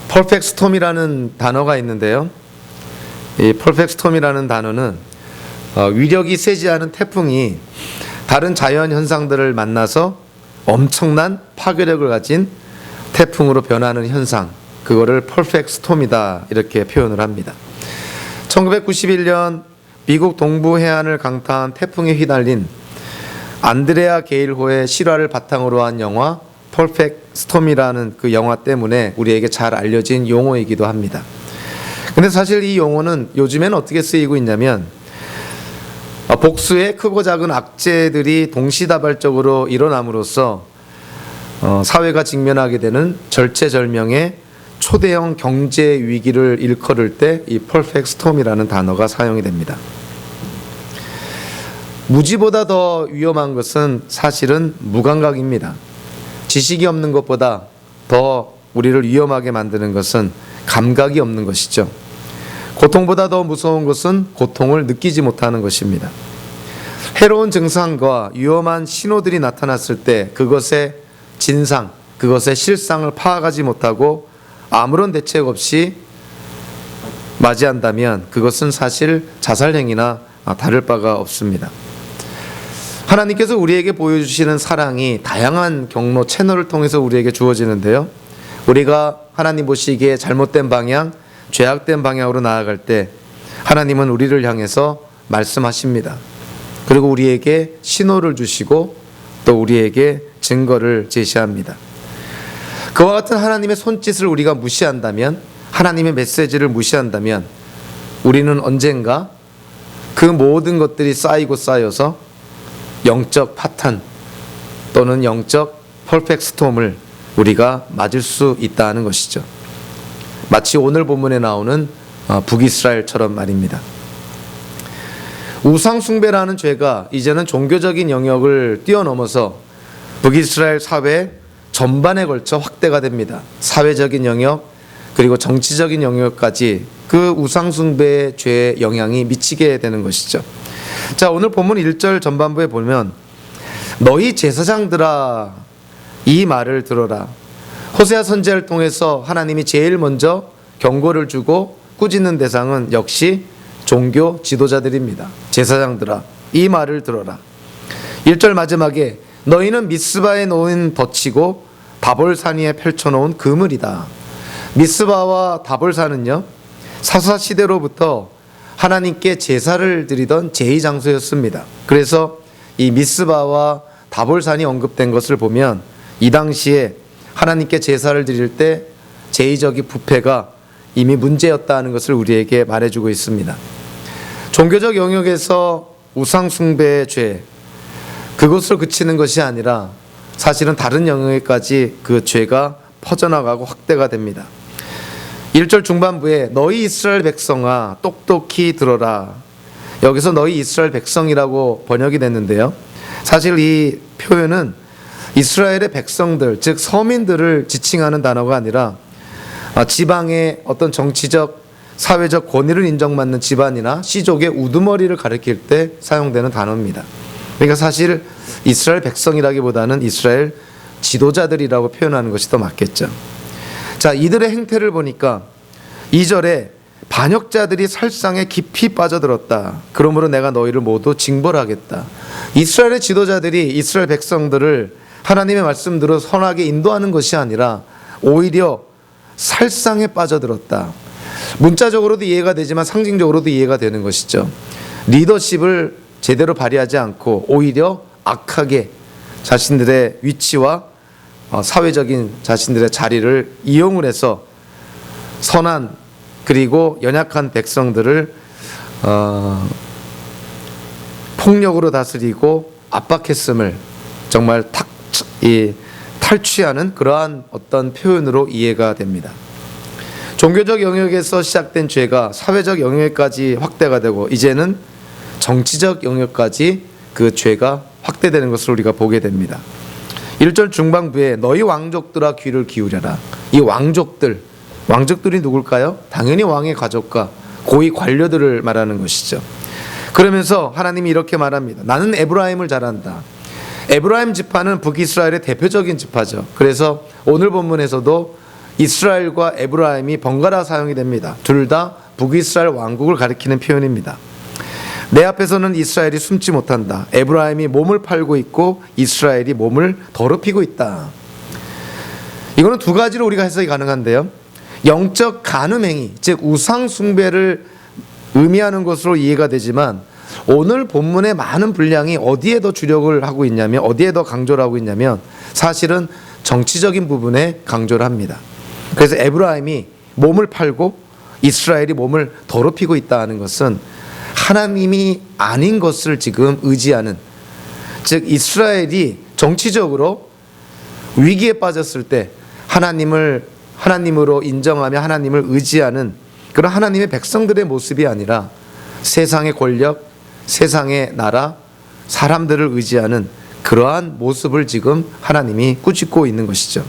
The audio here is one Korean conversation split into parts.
퍼펙트 스톰이라는 단어가 있는데요. 이 퍼펙트 스톰이라는 단어는 위력이 세지 않은 태풍이 다른 자연 현상들을 만나서 엄청난 파괴력을 가진 태풍으로 변하는 현상, 그거를 퍼펙트 스톰이다 이렇게 표현을 합니다. 1991년 미국 동부 해안을 강타한 태풍에 휘날린 안드레아 게일호의 실화를 바탕으로 한 영화 퍼펙트 스톰이라는 그 영화 때문에 우리에게 잘 알려진 용어이기도 합니다. 근데 사실 이 용어는 요즘에는 어떻게 쓰이고 있냐면 복수의 크고 작은 악재들이 동시다발적으로 일어남으로써 사회가 직면하게 되는 절체절명의 초대형 경제 위기를 일컬을 때 이 퍼펙트 스톰이라는 단어가 사용이 됩니다. 무지보다 더 위험한 것은 사실은 무감각입니다. 지식이 없는 것보다 더 우리를 위험하게 만드는 것은 감각이 없는 것이죠. 고통보다 더 무서운 것은 고통을 느끼지 못하는 것입니다. 해로운 증상과 위험한 신호들이 나타났을 때 그것의 진상, 그것의 실상을 파악하지 못하고 아무런 대책 없이 맞이한다면 그것은 사실 자살행위나 다를 바가 없습니다. 하나님께서 우리에게 보여주시는 사랑이 다양한 경로 채널을 통해서 우리에게 주어지는데요. 우리가 하나님 보시기에 잘못된 방향, 죄악된 방향으로 나아갈 때 하나님은 우리를 향해서 말씀하십니다. 그리고 우리에게 신호를 주시고 또 우리에게 증거를 제시합니다. 그와 같은 하나님의 손짓을 우리가 무시한다면, 하나님의 메시지를 무시한다면 우리는 언젠가 그 모든 것들이 쌓이고 쌓여서 영적 파탄 또는 영적 퍼펙트 스톰을 우리가 맞을 수 있다는 것이죠. 마치 오늘 본문에 나오는 북이스라엘처럼 말입니다. 우상숭배라는 죄가 이제는 종교적인 영역을 뛰어넘어서 북이스라엘 사회 전반에 걸쳐 확대가 됩니다. 사회적인 영역 그리고 정치적인 영역까지 그 우상숭배의 죄의 영향이 미치게 되는 것이죠. 자, 오늘 본문 1절 전반부에 보면 너희 제사장들아 이 말을 들어라. 호세아 선지자를 통해서 하나님이 제일 먼저 경고를 주고 꾸짖는 대상은 역시 종교 지도자들입니다. 제사장들아 이 말을 들어라. 1절 마지막에 너희는 미스바에 놓은 덫이고 다볼산 위에 펼쳐놓은 그물이다. 미스바와 다볼산은요 사사시대로부터 하나님께 제사를 드리던 제의장소였습니다. 그래서 이 미스바와 다볼산이 언급된 것을 보면 이 당시에 하나님께 제사를 드릴 때 제의적인 부패가 이미 문제였다는 것을 우리에게 말해주고 있습니다. 종교적 영역에서 우상숭배의 죄, 그것으로 그치는 것이 아니라 사실은 다른 영역에까지 그 죄가 퍼져나가고 확대가 됩니다. 1절 중반부에 너희 이스라엘 백성아 똑똑히 들어라. 여기서 너희 이스라엘 백성이라고 번역이 됐는데요. 사실 이 표현은 이스라엘의 백성들, 즉 서민들을 지칭하는 단어가 아니라 지방의 어떤 정치적, 사회적 권위를 인정받는 집안이나 시족의 우두머리를 가리킬 때 사용되는 단어입니다. 그러니까 사실 이스라엘 백성이라기보다는 이스라엘 지도자들이라고 표현하는 것이 더 맞겠죠. 자, 이들의 행태를 보니까 2절에 반역자들이 살상에 깊이 빠져들었다. 그러므로 내가 너희를 모두 징벌하겠다. 이스라엘의 지도자들이 이스라엘 백성들을 하나님의 말씀대로 선하게 인도하는 것이 아니라 오히려 살상에 빠져들었다. 문자적으로도 이해가 되지만 상징적으로도 이해가 되는 것이죠. 리더십을 제대로 발휘하지 않고 오히려 악하게 자신들의 위치와 사회적인 자신들의 자리를 이용을 해서 선한 그리고 연약한 백성들을 폭력으로 다스리고 압박했음을 정말 탈취하는 그러한 어떤 표현으로 이해가 됩니다. 종교적 영역에서 시작된 죄가 사회적 영역까지 확대가 되고 이제는 정치적 영역까지 그 죄가 확대되는 것을 우리가 보게 됩니다. 1절 중반부에 너희 왕족들아 귀를 기울여라. 이 왕족들이 누굴까요? 당연히 왕의 가족과 고위 관료들을 말하는 것이죠. 그러면서 하나님이 이렇게 말합니다. 나는 에브라임을 잘한다. 에브라임 지파는 북이스라엘의 대표적인 지파죠. 그래서 오늘 본문에서도 이스라엘과 에브라임이 번갈아 사용이 됩니다. 둘 다 북이스라엘 왕국을 가리키는 표현입니다. 내 앞에서는 이스라엘이 숨지 못한다. 에브라임이 몸을 팔고 있고 이스라엘이 몸을 더럽히고 있다. 이거는 두 가지로 우리가 해석이 가능한데요. 영적 간음행위, 즉 우상 숭배를 의미하는 것으로 이해가 되지만 오늘 본문의 많은 분량이 어디에 더 주력을 하고 있냐면, 어디에 더 강조를 하고 있냐면 사실은 정치적인 부분에 강조를 합니다. 그래서 에브라임이 몸을 팔고 이스라엘이 몸을 더럽히고 있다는 것은 하나님이 아닌 것을 지금 의지하는, 즉 이스라엘이 정치적으로 위기에 빠졌을 때 하나님으로 인정하며 하나님을 의지하는 그런 하나님의 백성들의 모습이 아니라 세상의 권력, 세상의 나라, 사람들을 의지하는 그러한 모습을 지금 하나님이 꾸짖고 있는 것이죠.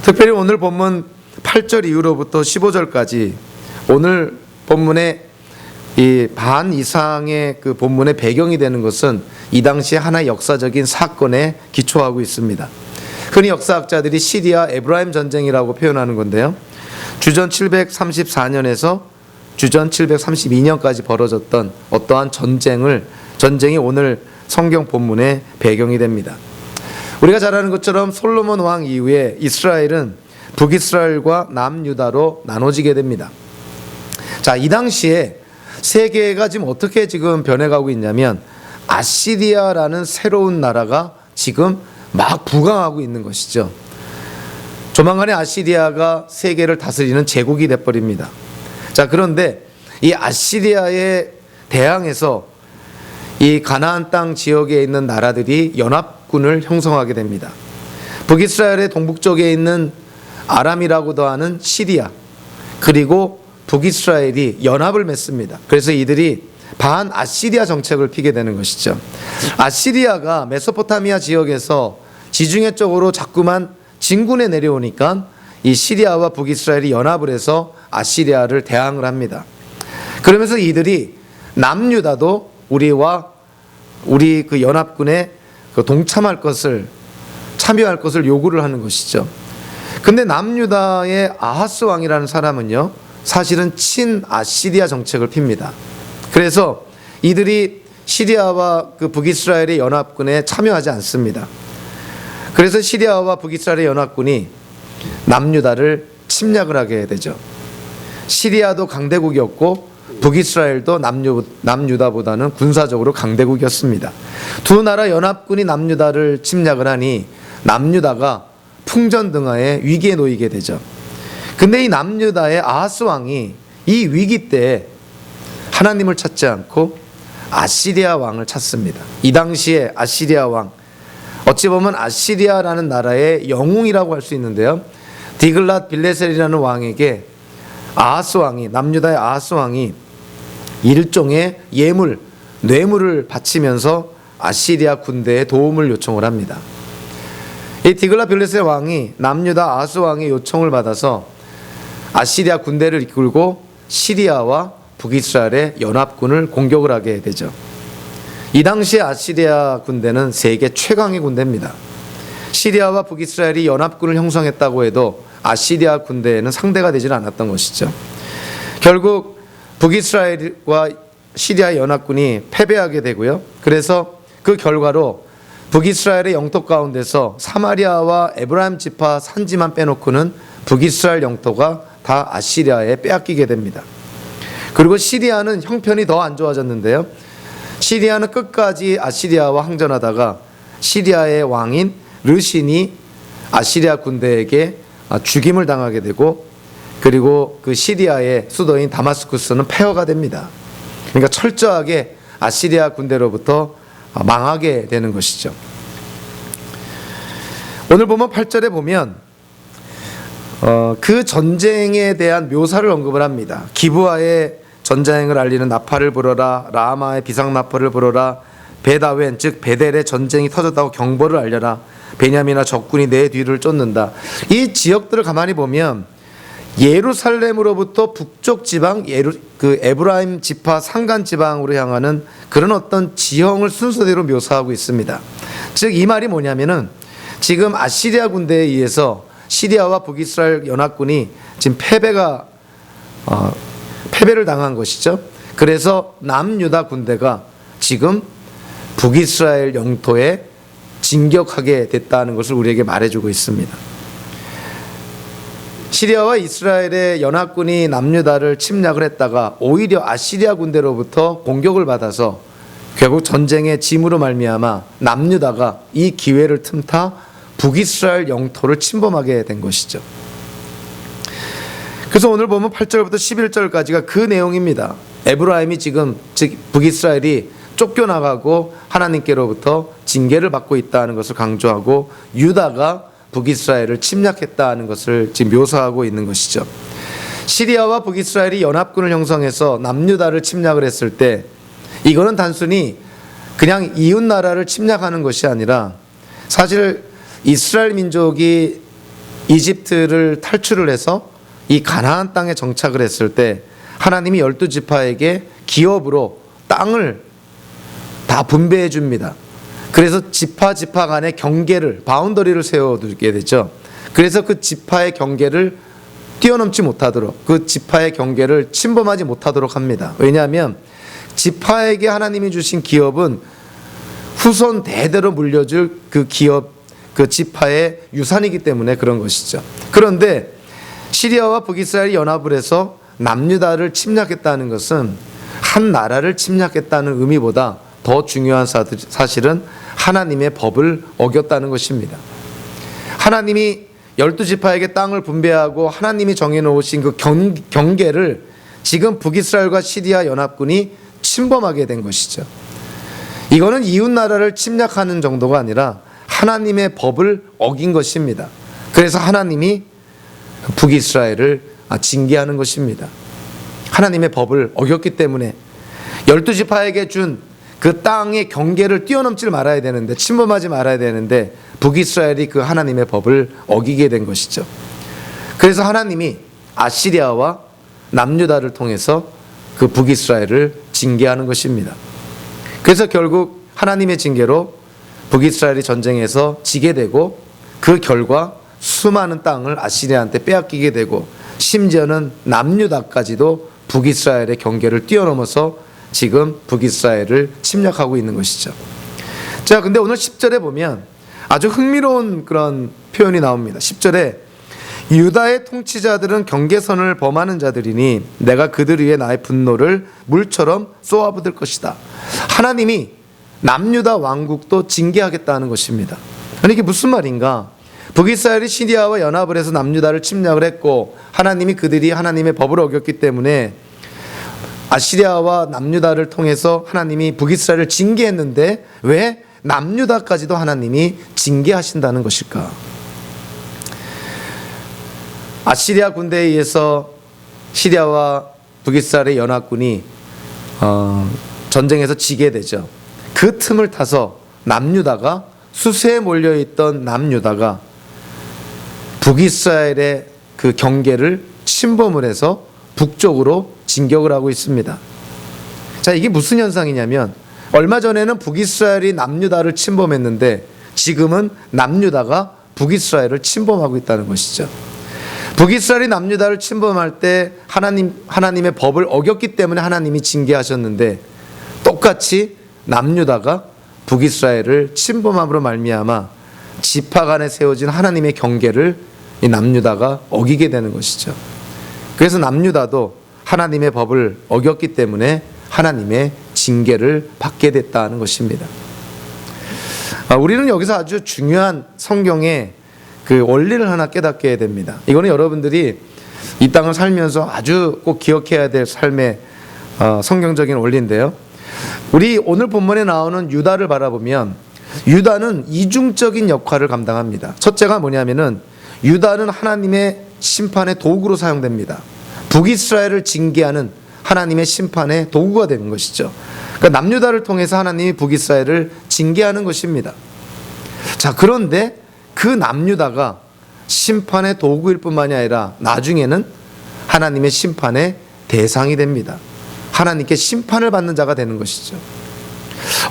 특별히 오늘 본문 8절 이후로부터 15절까지 오늘 본문의 이 반 이상의 그 본문의 배경이 되는 것은 이 당시 하나의 역사적인 사건에 기초하고 있습니다. 흔히 역사학자들이 시리아 에브라임 전쟁이라고 표현하는 건데요. 주전 734년에서 주전 732년까지 벌어졌던 어떠한 전쟁이 오늘 성경 본문의 배경이 됩니다. 우리가 잘 아는 것처럼 솔로몬 왕 이후에 이스라엘은 북이스라엘과 남유다로 나눠지게 됩니다. 자, 이 당시에 세계가 지금 어떻게 지금 변해가고 있냐면 아시리아라는 새로운 나라가 지금 막 부강하고 있는 것이죠. 조만간에 아시리아가 세계를 다스리는 제국이 돼버립니다. 자, 그런데 이 아시리아에 대항해서 이 가나안 땅 지역에 있는 나라들이 연합군을 형성하게 됩니다. 북이스라엘의 동북쪽에 있는 아람이라고도 하는 시리아, 그리고 북이스라엘이 연합을 맺습니다. 그래서 이들이 반 아시리아 정책을 피게 되는 것이죠. 아시리아가 메소포타미아 지역에서 지중해 쪽으로 자꾸만 진군해 내려오니까 이 시리아와 북이스라엘이 연합을 해서 아시리아를 대항을 합니다. 그러면서 이들이 남유다도 우리 그 연합군에 동참할 것을, 참여할 것을 요구를 하는 것이죠. 근데 남유다의 아하스 왕이라는 사람은요, 사실은 친아시리아 정책을 핍니다. 그래서 이들이 시리아와 그 북이스라엘의 연합군에 참여하지 않습니다. 그래서 시리아와 북이스라엘의 연합군이 남유다를 침략을 하게 되죠. 시리아도 강대국이었고 북이스라엘도 남유다보다는 군사적으로 강대국이었습니다. 두 나라 연합군이 남유다를 침략을 하니 남유다가 풍전등화의 위기에 놓이게 되죠. 근데 이 남유다의 아하스 왕이 이 위기 때 하나님을 찾지 않고 아시리아 왕을 찾습니다. 이 당시에 아시리아 왕, 어찌 보면 아시리아라는 나라의 영웅이라고 할 수 있는데요. 디글랏 빌레셀이라는 왕에게 아하스 왕이, 남유다의 아하스 왕이 일종의 예물, 뇌물을 바치면서 아시리아 군대에 도움을 요청을 합니다. 이 디글랏 빌레셀 왕이 남유다 아하스 왕의 요청을 받아서 아시리아 군대를 이끌고 시리아와 북이스라엘의 연합군을 공격을 하게 되죠. 이 당시에 아시리아 군대는 세계 최강의 군대입니다. 시리아와 북이스라엘이 연합군을 형성했다고 해도 아시리아 군대에는 상대가 되지는 않았던 것이죠. 결국 북이스라엘과 시리아 연합군이 패배하게 되고요. 그래서 그 결과로 북이스라엘의 영토 가운데서 사마리아와 에브라임 지파 산지만 빼놓고는 북이스라엘 영토가 다 아시리아에 빼앗기게 됩니다. 그리고 시리아는 형편이 더 안 좋아졌는데요. 시리아는 끝까지 아시리아와 항전하다가 시리아의 왕인 르신이 아시리아 군대에게 죽임을 당하게 되고, 그리고 그 시리아의 수도인 다마스쿠스는 폐허가 됩니다. 그러니까 철저하게 아시리아 군대로부터 망하게 되는 것이죠. 오늘 보면 8절에 보면 그 전쟁에 대한 묘사를 언급을 합니다. 기브아의 전쟁을 알리는 나팔을 불어라, 라마의 비상나팔을 불어라, 베다웬 즉 베델의 전쟁이 터졌다고 경보를 알려라, 베냐민아 적군이 내 뒤를 쫓는다. 이 지역들을 가만히 보면 예루살렘으로부터 북쪽 지방, 그 에브라임 지파 산간 지방으로 향하는 그런 어떤 지형을 순서대로 묘사하고 있습니다. 즉 이 말이 뭐냐면은 지금 아시리아 군대에 의해서 시리아와 북이스라엘 연합군이 지금 패배를 당한 것이죠. 그래서 남유다 군대가 지금 북이스라엘 영토에 진격하게 됐다는 것을 우리에게 말해주고 있습니다. 시리아와 이스라엘의 연합군이 남유다를 침략을 했다가 오히려 아시리아 군대로부터 공격을 받아서 결국 전쟁의 짐으로 말미암아 남유다가 이 기회를 틈타 북이스라엘 영토를 침범하게 된 것이죠. 그래서 오늘 보면 8절부터 11절까지가 그 내용입니다. 에브라임이 지금 즉 북이스라엘이 쫓겨나가고 하나님께로부터 징계를 받고 있다는 것을 강조하고 유다가 북이스라엘을 침략했다는 것을 지금 묘사하고 있는 것이죠. 시리아와 북이스라엘이 연합군을 형성해서 남유다를 침략을 했을 때 이거는 단순히 그냥 이웃 나라를 침략하는 것이 아니라 사실 이스라엘 민족이 이집트를 탈출을 해서 이 가나안 땅에 정착을 했을 때 하나님이 12지파에게 기업으로 땅을 다 분배해 줍니다. 그래서 지파 간의 경계를 바운더리를 세워두게 되죠. 그래서 그 지파의 경계를 뛰어넘지 못하도록 그 지파의 경계를 침범하지 못하도록 합니다. 왜냐하면 지파에게 하나님이 주신 기업은 후손 대대로 물려줄 그 기업 그 지파의 유산이기 때문에 그런 것이죠. 그런데 시리아와 북이스라엘이 연합을 해서 남유다를 침략했다는 것은 한 나라를 침략했다는 의미보다 더 중요한 사실은 하나님의 법을 어겼다는 것입니다. 하나님이 12지파에게 땅을 분배하고 하나님이 정해놓으신 그 경계를 지금 북이스라엘과 시리아 연합군이 침범하게 된 것이죠. 이거는 이웃 나라를 침략하는 정도가 아니라 하나님의 법을 어긴 것입니다. 그래서 하나님이 북이스라엘을 징계하는 것입니다. 하나님의 법을 어겼기 때문에 12지파에게 준 그 땅의 경계를 뛰어넘지 말아야 되는데 침범하지 말아야 되는데 북이스라엘이 그 하나님의 법을 어기게 된 것이죠. 그래서 하나님이 아시리아와 남유다를 통해서 그 북이스라엘을 징계하는 것입니다. 그래서 결국 하나님의 징계로 북이스라엘이 전쟁에서 지게 되고 그 결과 수많은 땅을 아시리아한테 빼앗기게 되고 심지어는 남유다까지도 북이스라엘의 경계를 뛰어넘어서 지금 북이스라엘을 침략하고 있는 것이죠. 자, 근데 오늘 10절에 보면 아주 흥미로운 그런 표현이 나옵니다. 10절에 유다의 통치자들은 경계선을 범하는 자들이니 내가 그들 위에 나의 분노를 물처럼 쏘아부을 것이다. 하나님이 남유다 왕국도 징계하겠다는 것입니다. 아니 이게 무슨 말인가? 북이스라엘이 시리아와 연합을 해서 남유다를 침략을 했고 하나님이 그들이 하나님의 법을 어겼기 때문에 아시리아와 남유다를 통해서 하나님이 북이스라엘을 징계했는데 왜 남유다까지도 하나님이 징계하신다는 것일까? 아시리아 군대에 의해서 시리아와 북이스라엘의 연합군이 전쟁에서 지게 되죠. 그 틈을 타서 남유다가 수세에 몰려있던 남유다가 북이스라엘의 그 경계를 침범을 해서 북쪽으로 진격을 하고 있습니다. 자, 이게 무슨 현상이냐면 얼마 전에는 북이스라엘이 남유다를 침범했는데 지금은 남유다가 북이스라엘을 침범하고 있다는 것이죠. 북이스라엘이 남유다를 침범할 때 하나님의 법을 어겼기 때문에 하나님이 징계하셨는데 똑같이 남유다가 북이스라엘을 침범함으로 말미암아 지파 간에 세워진 하나님의 경계를 이 남유다가 어기게 되는 것이죠. 그래서 남유다도 하나님의 법을 어겼기 때문에 하나님의 징계를 받게 됐다는 것입니다. 우리는 여기서 아주 중요한 성경의 그 원리를 하나 깨닫게 됩니다. 이거는 여러분들이 이 땅을 살면서 아주 꼭 기억해야 될 삶의 성경적인 원리인데요. 우리 오늘 본문에 나오는 유다를 바라보면 유다는 이중적인 역할을 감당합니다. 첫째가 뭐냐면은 유다는 하나님의 심판의 도구로 사용됩니다. 북이스라엘을 징계하는 하나님의 심판의 도구가 되는 것이죠. 그러니까 남유다를 통해서 하나님이 북이스라엘을 징계하는 것입니다. 자, 그런데 그 남유다가 심판의 도구일 뿐만이 아니라 나중에는 하나님의 심판의 대상이 됩니다. 하나님께 심판을 받는 자가 되는 것이죠.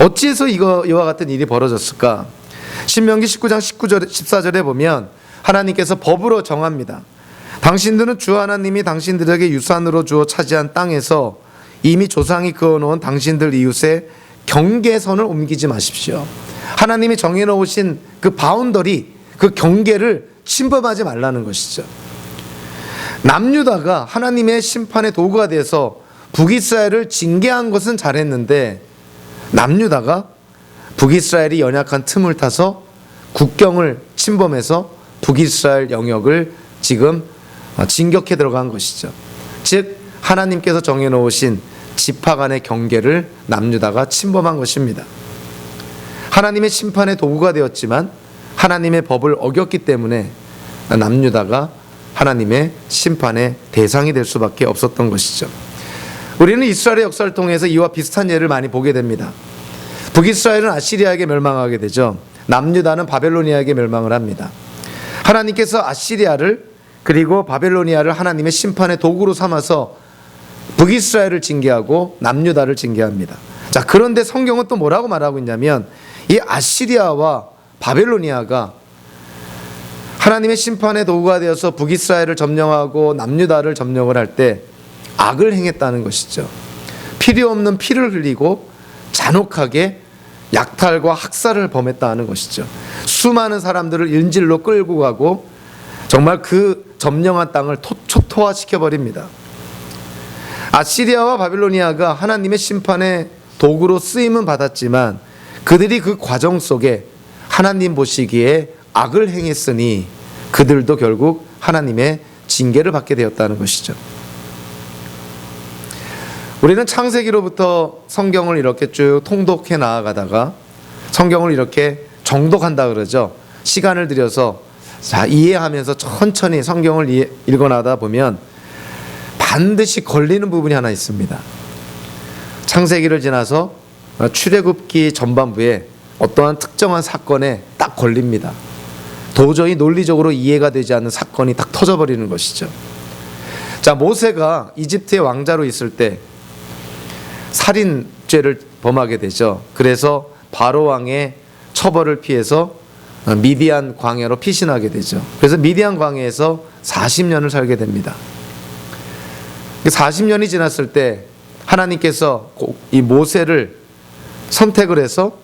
어찌해서 이와 같은 일이 벌어졌을까? 신명기 19장 14절에 보면 하나님께서 법으로 정합니다. 당신들은 주 하나님이 당신들에게 유산으로 주어 차지한 땅에서 이미 조상이 그어놓은 당신들 이웃의 경계선을 옮기지 마십시오. 하나님이 정해놓으신 그 바운더리, 그 경계를 침범하지 말라는 것이죠. 남유다가 하나님의 심판의 도구가 돼서 북이스라엘을 징계한 것은 잘했는데, 남유다가 북이스라엘이 연약한 틈을 타서 국경을 침범해서 북이스라엘 영역을 지금 진격해 들어간 것이죠. 즉 하나님께서 정해놓으신 지파 간의 경계를 남유다가 침범한 것입니다. 하나님의 심판의 도구가 되었지만 하나님의 법을 어겼기 때문에 남유다가 하나님의 심판의 대상이 될 수밖에 없었던 것이죠. 우리는 이스라엘의 역사를 통해서 이와 비슷한 예를 많이 보게 됩니다. 북이스라엘은 아시리아에게 멸망하게 되죠. 남유다는 바벨로니아에게 멸망을 합니다. 하나님께서 아시리아를 그리고 바벨로니아를 하나님의 심판의 도구로 삼아서 북이스라엘을 징계하고 남유다를 징계합니다. 자, 그런데 성경은 또 뭐라고 말하고 있냐면, 이 아시리아와 바벨로니아가 하나님의 심판의 도구가 되어서 북이스라엘을 점령하고 남유다를 점령을 할 때 악을 행했다는 것이죠. 필요 없는 피를 흘리고 잔혹하게 약탈과 학살을 범했다는 것이죠. 수많은 사람들을 인질로 끌고 가고 정말 그 점령한 땅을 초토화시켜 버립니다. 아시리아와 바빌로니아가 하나님의 심판의 도구로 쓰임은 받았지만 그들이 그 과정 속에 하나님 보시기에 악을 행했으니 그들도 결국 하나님의 징계를 받게 되었다는 것이죠. 우리는 창세기로부터 성경을 이렇게 쭉 통독해 나아가다가 성경을 이렇게 정독한다 그러죠. 시간을 들여서 이해하면서 천천히 성경을 읽어나가다 보면 반드시 걸리는 부분이 하나 있습니다. 창세기를 지나서 출애굽기 전반부에 어떠한 특정한 사건에 딱 걸립니다. 도저히 논리적으로 이해가 되지 않는 사건이 딱 터져버리는 것이죠. 자, 모세가 이집트의 왕자로 있을 때 살인죄를 범하게 되죠. 그래서 바로 왕의 처벌을 피해서 미디안 광야로 피신하게 되죠. 그래서 미디안 광야에서 40년을 살게 됩니다. 40년이 지났을 때 하나님께서 이 모세를 선택을 해서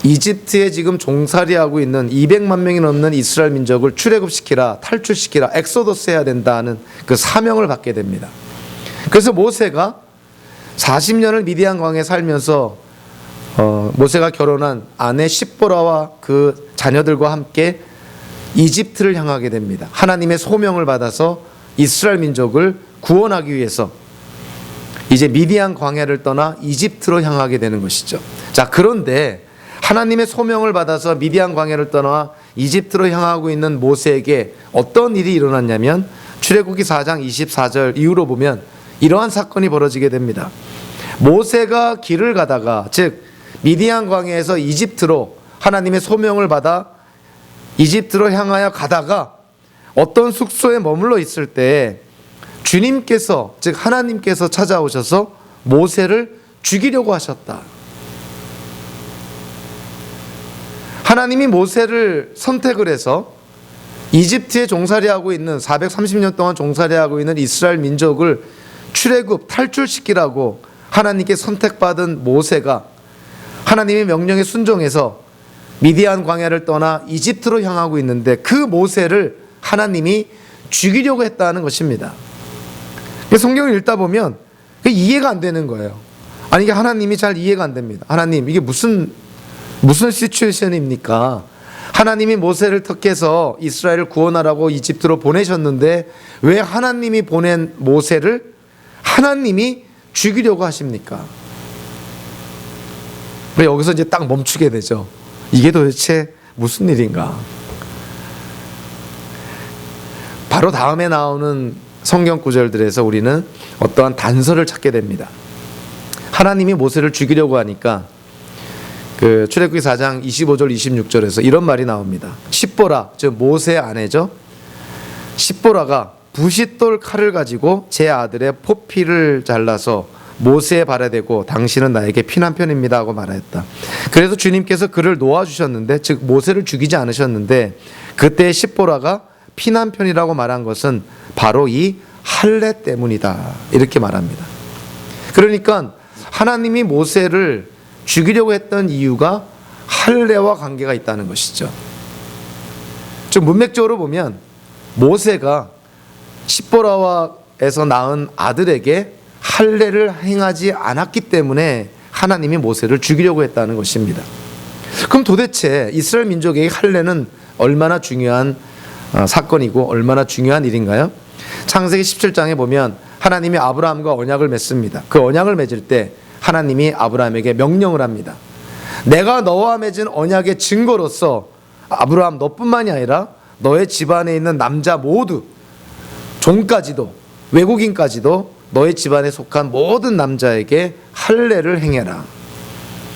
이집트에 지금 종살이하고 있는 200만 명이 넘는 이스라엘 민족을 출애굽시키라, 탈출시키라, 엑소더스 해야 된다는 그 사명을 받게 됩니다. 그래서 모세가 40년을 미디안 광야에 살면서 모세가 결혼한 아내 십보라와 그 자녀들과 함께 이집트를 향하게 됩니다. 하나님의 소명을 받아서 이스라엘 민족을 구원하기 위해서 이제 미디안 광야를 떠나 이집트로 향하게 되는 것이죠. 자, 그런데 하나님의 소명을 받아서 미디안 광야를 떠나 이집트로 향하고 있는 모세에게 어떤 일이 일어났냐면 출애굽기 4장 24절 이후로 보면 이러한 사건이 벌어지게 됩니다. 모세가 길을 가다가, 즉 미디안 광야에서 이집트로 하나님의 소명을 받아 이집트로 향하여 가다가 어떤 숙소에 머물러 있을 때 주님께서, 즉 하나님께서 찾아오셔서 모세를 죽이려고 하셨다. 하나님이 모세를 선택을 해서 이집트에 종살이하고 있는 430년 동안 종살이하고 있는 이스라엘 민족을 출애굽 탈출시키라고 하나님께 선택받은 모세가 하나님의 명령에 순종해서 미디안 광야를 떠나 이집트로 향하고 있는데 그 모세를 하나님이 죽이려고 했다는 것입니다. 성경을 읽다 보면 이해가 안 되는 거예요. 아니, 이게 하나님이 잘 이해가 안 됩니다. 하나님, 이게 무슨 시츄에이션입니까? 하나님이 모세를 택해서 이스라엘을 구원하라고 이집트로 보내셨는데 왜 하나님이 보낸 모세를 하나님이 죽이려고 하십니까? 여기서 이제 딱 멈추게 되죠. 이게 도대체 무슨 일인가? 바로 다음에 나오는 성경 구절들에서 우리는 어떠한 단서를 찾게 됩니다. 하나님이 모세를 죽이려고 하니까 그 출애굽기 4장 25절 26절에서 이런 말이 나옵니다. 십보라, 즉 모세의 아내죠. 십보라가 부싯돌 칼을 가지고 제 아들의 포피를 잘라서 모세에 발해되고 당신은 나에게 피난편입니다 하고 말하였다. 그래서 주님께서 그를 놓아주셨는데, 즉 모세를 죽이지 않으셨는데, 그때 십보라가 피난편이라고 말한 것은 바로 이 할례 때문이다 이렇게 말합니다. 그러니까 하나님이 모세를 죽이려고 했던 이유가 할례와 관계가 있다는 것이죠. 좀 문맥적으로 보면 모세가 십보라에서 낳은 아들에게 할례를 행하지 않았기 때문에 하나님이 모세를 죽이려고 했다는 것입니다. 그럼 도대체 이스라엘 민족에게 할례는 얼마나 중요한 사건이고 얼마나 중요한 일인가요? 창세기 17장에 보면 하나님이 아브라함과 언약을 맺습니다. 그 언약을 맺을 때 하나님이 아브라함에게 명령을 합니다. 내가 너와 맺은 언약의 증거로서 아브라함 너뿐만이 아니라 너의 집안에 있는 남자 모두, 종까지도 외국인까지도 너의 집안에 속한 모든 남자에게 할례를 행해라.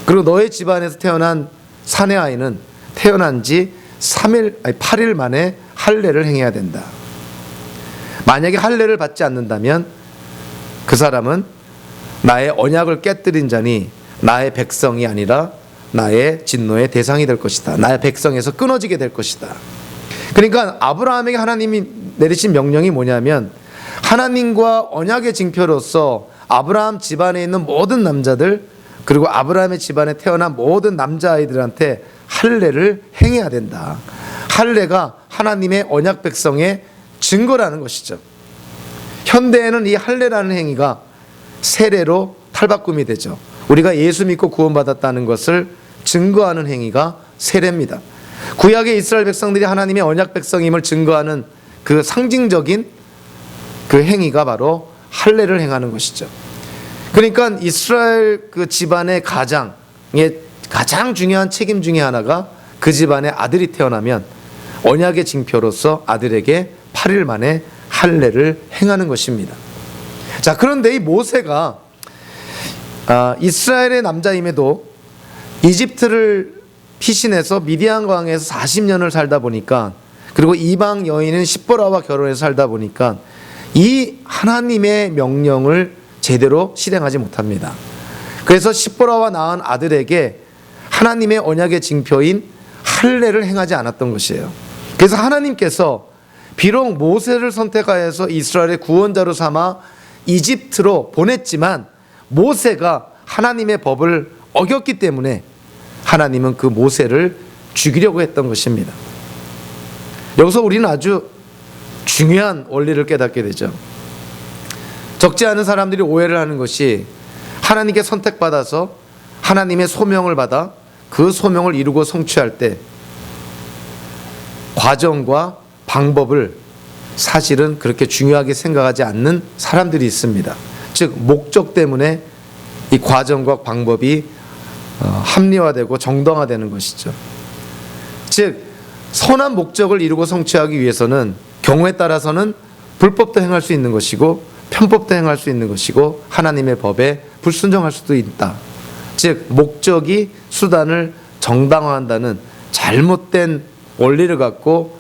그리고 너의 집안에서 태어난 사내 아이는 태어난 지 8일 만에 할례를 행해야 된다. 만약에 할례를 받지 않는다면 그 사람은 나의 언약을 깨뜨린 자니 나의 백성이 아니라 나의 진노의 대상이 될 것이다. 나의 백성에서 끊어지게 될 것이다. 그러니까 아브라함에게 하나님이 내리신 명령이 뭐냐면, 하나님과 언약의 징표로서 아브라함 집안에 있는 모든 남자들, 그리고 아브라함의 집안에 태어난 모든 남자아이들한테 할례를 행해야 된다. 할례가 하나님의 언약 백성의 증거라는 것이죠. 현대에는 이 할례라는 행위가 세례로 탈바꿈이 되죠. 우리가 예수 믿고 구원받았다는 것을 증거하는 행위가 세례입니다. 구약의 이스라엘 백성들이 하나님의 언약 백성임을 증거하는 그 상징적인 그 행위가 바로 할례를 행하는 것이죠. 그러니까 이스라엘 그 집안의 가장 중요한 책임 중에 하나가 그 집안에 아들이 태어나면 언약의 징표로서 아들에게 8일 만에 할례를 행하는 것입니다. 자, 그런데 이 모세가 이스라엘의 남자임에도 이집트를 피신해서 미디안 광야에서 40년을 살다 보니까, 그리고 이방 여인인 십보라와 결혼해서 살다 보니까 이 하나님의 명령을 제대로 실행하지 못합니다. 그래서 십보라와 낳은 아들에게 하나님의 언약의 징표인 할례를 행하지 않았던 것이에요. 그래서 하나님께서 비록 모세를 선택하여서 이스라엘의 구원자로 삼아 이집트로 보냈지만 모세가 하나님의 법을 어겼기 때문에 하나님은 그 모세를 죽이려고 했던 것입니다. 여기서 우리는 아주 중요한 원리를 깨닫게 되죠. 적지 않은 사람들이 오해를 하는 것이, 하나님께 선택받아서 하나님의 소명을 받아 그 소명을 이루고 성취할 때 과정과 방법을 사실은 그렇게 중요하게 생각하지 않는 사람들이 있습니다. 즉 목적 때문에 이 과정과 방법이 합리화되고 정당화되는 것이죠. 즉 선한 목적을 이루고 성취하기 위해서는 경우에 따라서는 불법도 행할 수 있는 것이고 편법도 행할 수 있는 것이고 하나님의 법에 불순종할 수도 있다. 즉 목적이 수단을 정당화한다는 잘못된 원리를 갖고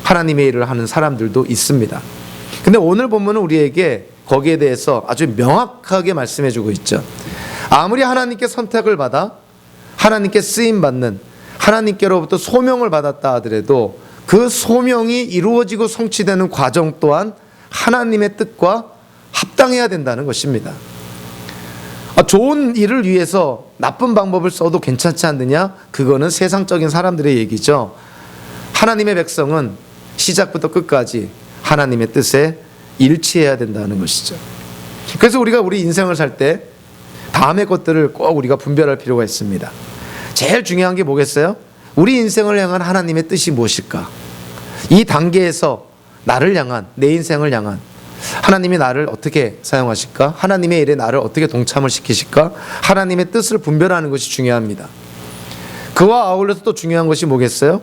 하나님의 일을 하는 사람들도 있습니다. 근데 오늘 본문은 우리에게 거기에 대해서 아주 명확하게 말씀해 주고 있죠. 아무리 하나님께 선택을 받아 하나님께 쓰임받는, 하나님께로부터 소명을 받았다 하더라도 그 소명이 이루어지고 성취되는 과정 또한 하나님의 뜻과 합당해야 된다는 것입니다. 좋은 일을 위해서 나쁜 방법을 써도 괜찮지 않느냐? 그거는 세상적인 사람들의 얘기죠. 하나님의 백성은 시작부터 끝까지 하나님의 뜻에 일치해야 된다는 것이죠. 그래서 우리가 우리 인생을 살 때 다음의 것들을 꼭 우리가 분별할 필요가 있습니다. 제일 중요한 게 뭐겠어요? 우리 인생을 향한 하나님의 뜻이 무엇일까? 이 단계에서 나를 향한, 내 인생을 향한 하나님이 나를 어떻게 사용하실까? 하나님의 일에 나를 어떻게 동참을 시키실까? 하나님의 뜻을 분별하는 것이 중요합니다. 그와 아울러서 또 중요한 것이 뭐겠어요?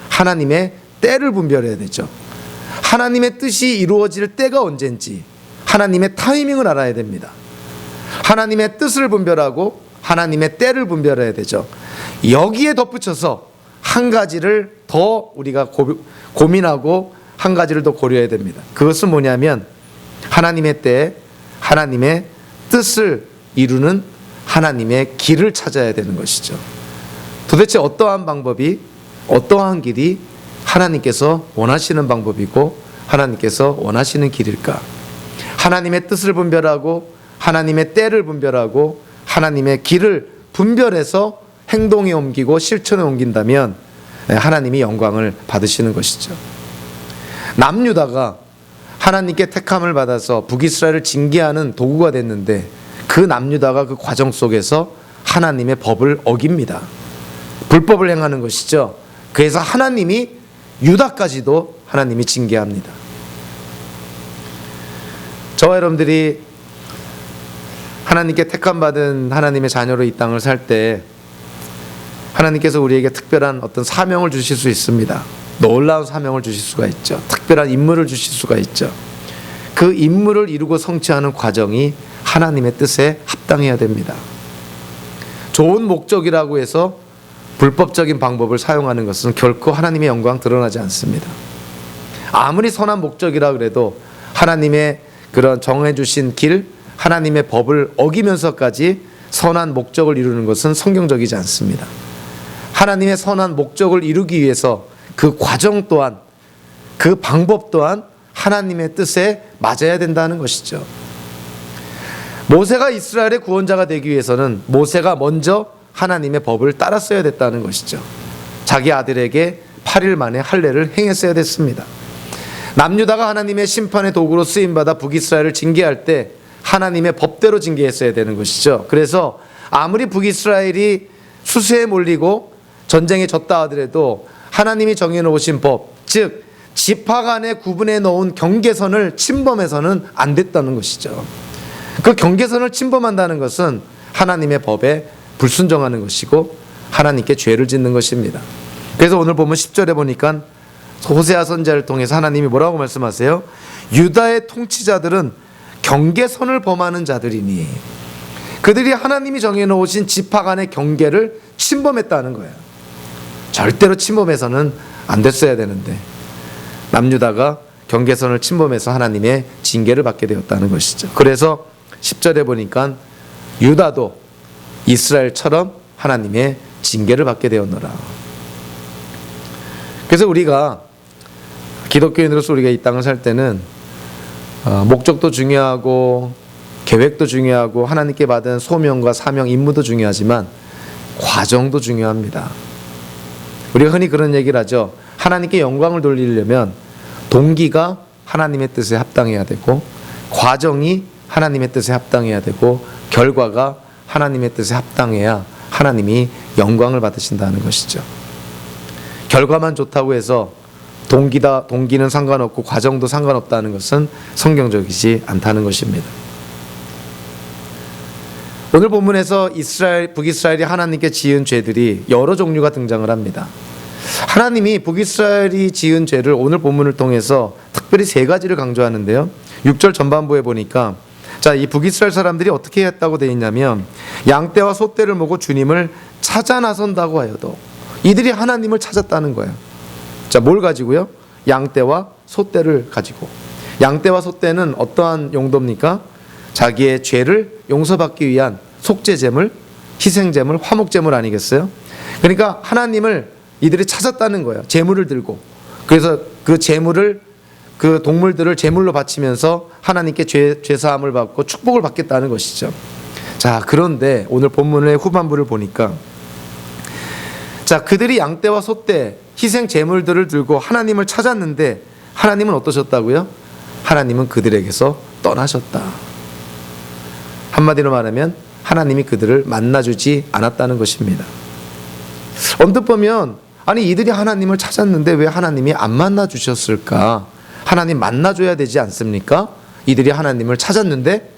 하나님의 때를 분별해야 되죠. 하나님의 뜻이 이루어질 때가 언젠지 하나님의 타이밍을 알아야 됩니다. 하나님의 뜻을 분별하고 하나님의 때를 분별해야 되죠. 여기에 덧붙여서 한 가지를 더 우리가 고민하고 한 가지를 더 고려해야 됩니다. 그것은 뭐냐면 하나님의 때, 하나님의 뜻을 이루는 하나님의 길을 찾아야 되는 것이죠. 도대체 어떠한 방법이, 어떠한 길이 하나님께서 원하시는 방법이고 하나님께서 원하시는 길일까? 하나님의 뜻을 분별하고 하나님의 때를 분별하고 하나님의 길을 분별해서 행동에 옮기고 실천에 옮긴다면 하나님이 영광을 받으시는 것이죠. 남유다가 하나님께 택함을 받아서 북이스라엘을 징계하는 도구가 됐는데 그 남유다가 그 과정 속에서 하나님의 법을 어깁니다. 불법을 행하는 것이죠. 그래서 하나님이 유다까지도 하나님이 징계합니다. 저와 여러분들이 하나님께 택함받은 하나님의 자녀로 이 땅을 살 때 하나님께서 우리에게 특별한 어떤 사명을 주실 수 있습니다. 놀라운 사명을 주실 수가 있죠. 특별한 임무를 주실 수가 있죠. 그 임무를 이루고 성취하는 과정이 하나님의 뜻에 합당해야 됩니다. 좋은 목적이라고 해서 불법적인 방법을 사용하는 것은 결코 하나님의 영광 드러나지 않습니다. 아무리 선한 목적이라 그래도 하나님의 그런 정해주신 길, 하나님의 법을 어기면서까지 선한 목적을 이루는 것은 성경적이지 않습니다. 하나님의 선한 목적을 이루기 위해서 그 과정 또한, 그 방법 또한 하나님의 뜻에 맞아야 된다는 것이죠. 모세가 이스라엘의 구원자가 되기 위해서는 모세가 먼저 하나님의 법을 따랐어야 됐다는 것이죠. 자기 아들에게 8일 만에 할례를 행했어야 됐습니다. 남유다가 하나님의 심판의 도구로 쓰임받아 북이스라엘을 징계할 때 하나님의 법대로 징계했어야 되는 것이죠. 그래서 아무리 북이스라엘이 수세에 몰리고 전쟁에 졌다 하더라도 하나님이 정해놓으신 법, 즉 지파 간의 구분해 놓은 경계선을 침범해서는 안 됐다는 것이죠. 그 경계선을 침범한다는 것은 하나님의 법에 불순종하는 것이고 하나님께 죄를 짓는 것입니다. 그래서 오늘 보면 10절에 보니까 호세아 선지자를 통해서 하나님이 뭐라고 말씀하세요? 유다의 통치자들은 경계선을 범하는 자들이니, 그들이 하나님이 정해놓으신 지파 간의 경계를 침범했다는 거예요. 절대로 침범해서는 안 됐어야 되는데 남유다가 경계선을 침범해서 하나님의 징계를 받게 되었다는 것이죠. 그래서 10절에 보니까 유다도 이스라엘처럼 하나님의 징계를 받게 되었노라. 그래서 우리가 기독교인으로서 우리가 이 땅을 살 때는 목적도 중요하고 계획도 중요하고 하나님께 받은 소명과 사명, 임무도 중요하지만 과정도 중요합니다. 우리가 흔히 그런 얘기를 하죠. 하나님께 영광을 돌리려면 동기가 하나님의 뜻에 합당해야 되고 과정이 하나님의 뜻에 합당해야 되고 결과가 하나님의 뜻에 합당해야 하나님이 영광을 받으신다는 것이죠. 결과만 좋다고 해서 동기는 상관없고 과정도 상관없다는 것은 성경적이지 않다는 것입니다. 오늘 본문에서 북이스라엘이 하나님께 지은 죄들이 여러 종류가 등장을 합니다. 하나님이 북이스라엘이 지은 죄를 오늘 본문을 통해서 특별히 세 가지를 강조하는데요. 6절 전반부에 보니까 이 북이스라엘 사람들이 어떻게 했다고 되어 있냐면 양떼와 소떼를 모고 주님을 찾아 나선다고 하여도 이들이 하나님을 찾았다는 거예요. 뭘 가지고요? 양떼와 소떼를 가지고. 양떼와 소떼는 어떠한 용도입니까? 자기의 죄를 용서받기 위한 속죄제물, 희생제물, 화목제물 아니겠어요? 그러니까 하나님을 이들이 찾았다는 거예요. 제물을 들고. 그래서 그 제물을, 그 동물들을 제물로 바치면서 하나님께 죄사함을 받고 축복을 받겠다는 것이죠. 그런데 오늘 본문의 후반부를 보니까 그들이 양떼와 소떼, 희생 제물들을 들고 하나님을 찾았는데 하나님은 어떠셨다고요? 하나님은 그들에게서 떠나셨다. 한마디로 말하면 하나님이 그들을 만나주지 않았다는 것입니다. 언뜻 보면 아니 이들이 하나님을 찾았는데 왜 하나님이 안 만나주셨을까? 하나님 만나줘야 되지 않습니까? 이들이 하나님을 찾았는데.